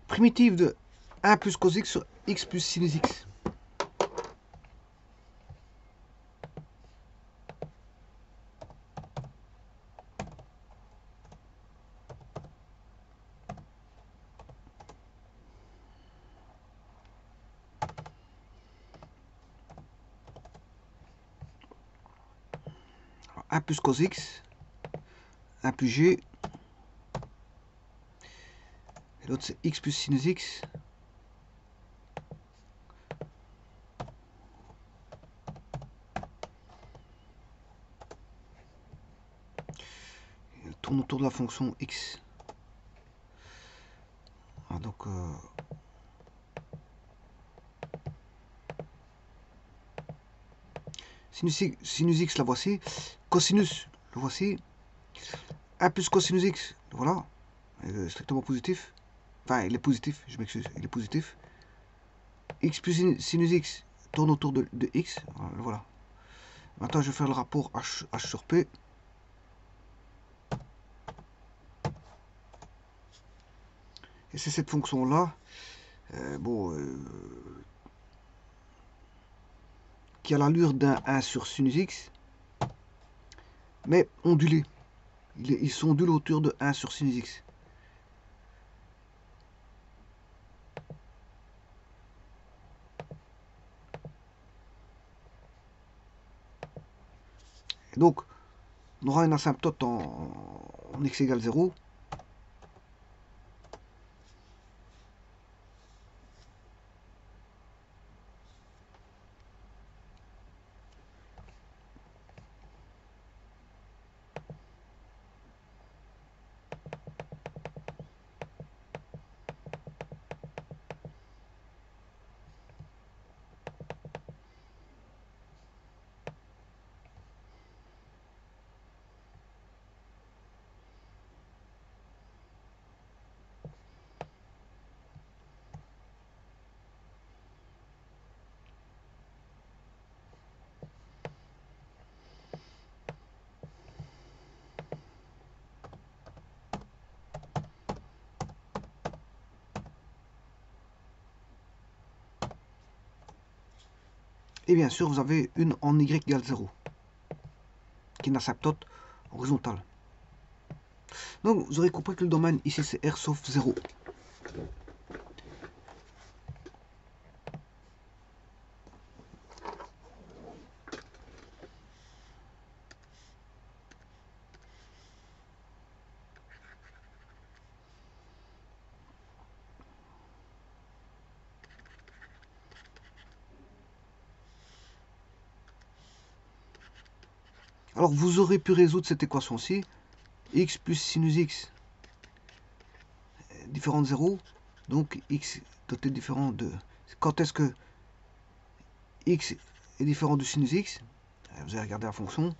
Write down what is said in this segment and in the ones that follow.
primitive de 1 plus cos x sur x plus sinus x. Alors, 1 plus cos x, 1 plus g, et l'autre c'est x plus sinus x. Elle tourne autour de la fonction x. Ah, donc sinus x, la voici. Cosinus, le voici. 1 plus cosinus x, voilà. Il est strictement positif. Enfin, il est positif, je m'excuse, il est positif. X plus sinus x tourne autour de x. Voilà. Maintenant, je vais faire le rapport h sur p. Et c'est cette fonction-là, qui a l'allure d'un 1 sur sinus x, mais ondulé. Ils sont ondulés autour de 1 sur sinus x. Et donc, on aura une asymptote en x égale 0. Et bien sûr, vous avez une en y égale 0, qui est une asymptote horizontale. Donc, vous aurez compris que le domaine ici, c'est R sauf 0. Alors, vous aurez pu résoudre cette équation-ci. X plus sinus x différent de 0. Donc, x doit être différent de... Quand est-ce que x est différent du sinus x? Vous allez regarder la fonction.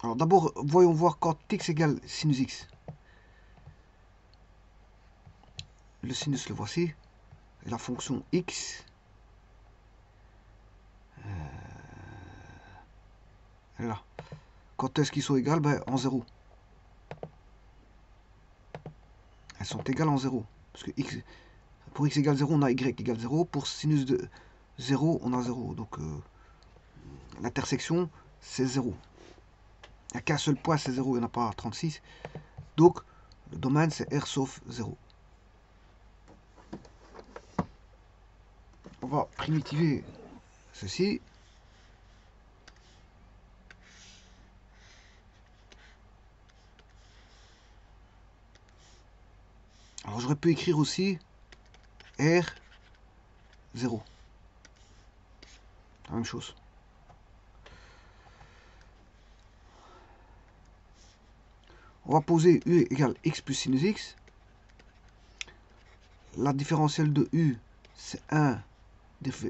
Alors, d'abord, voyons voir quand x égale sinus x. Le sinus, le voici. Et la fonction x... elle est là. Quand est-ce qu'ils sont égales? En 0. Elles sont égales en 0. Parce que x, pour x égale 0, on a y égale 0. Pour sinus de 0, on a 0. Donc, l'intersection, c'est 0. Il n'y a qu'un seul point, c'est 0. Il n'y en a pas 36. Donc, le domaine, c'est R sauf 0. On va primitiver ceci. Alors, j'aurais pu écrire aussi R 0. La même chose. On va poser U égale x plus sinus x. La différentielle de U, c'est 1.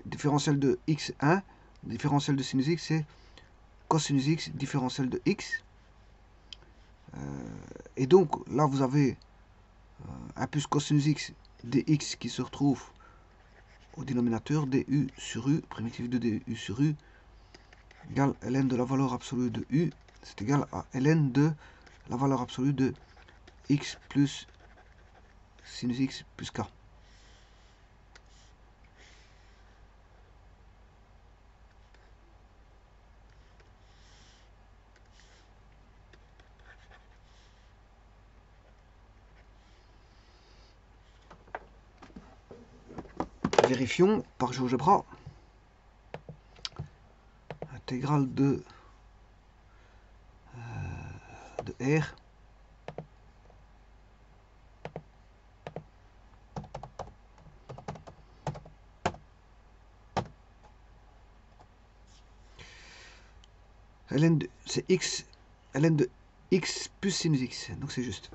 Différentielle de x, 1. Différentielle de sinus x, c'est cosinus x, différentielle de x. Et donc, là, vous avez 1 plus cosinus x dx qui se retrouve au dénominateur, du sur u, primitive de du sur u, égale ln de la valeur absolue de u, c'est égal à ln de la valeur absolue de x plus sinus x plus k. Vérifions par GeoGebra. Intégrale de R ln de c'est x ln de x plus sinus x, donc c'est juste.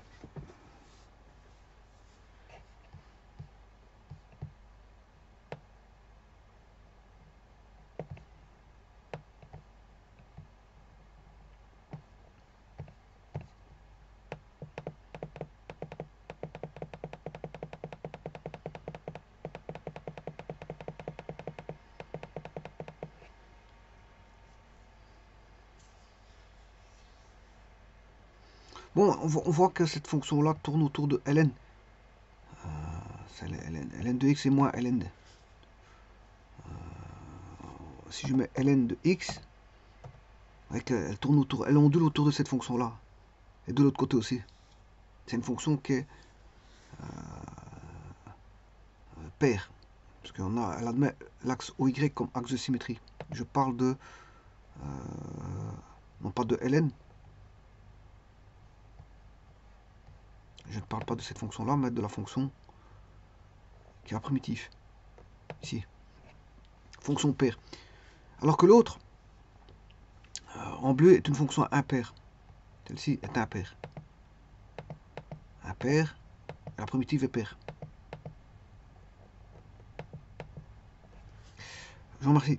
Bon, on voit que cette fonction-là tourne autour de ln. C'est ln de x et moins ln de... si je mets ln de x, elle tourne autour, elle ondule autour de cette fonction-là. Et de l'autre côté aussi. C'est une fonction qui est paire. Parce qu'elle admet l'axe OY comme axe de symétrie. Je parle de... non pas de ln. Je ne parle pas de cette fonction-là, mais de la fonction qui est la primitive. Ici. Fonction paire. Alors que l'autre, en bleu, est une fonction impaire. Celle-ci est impaire. Impaire, la primitive est paire. Je vous remercie.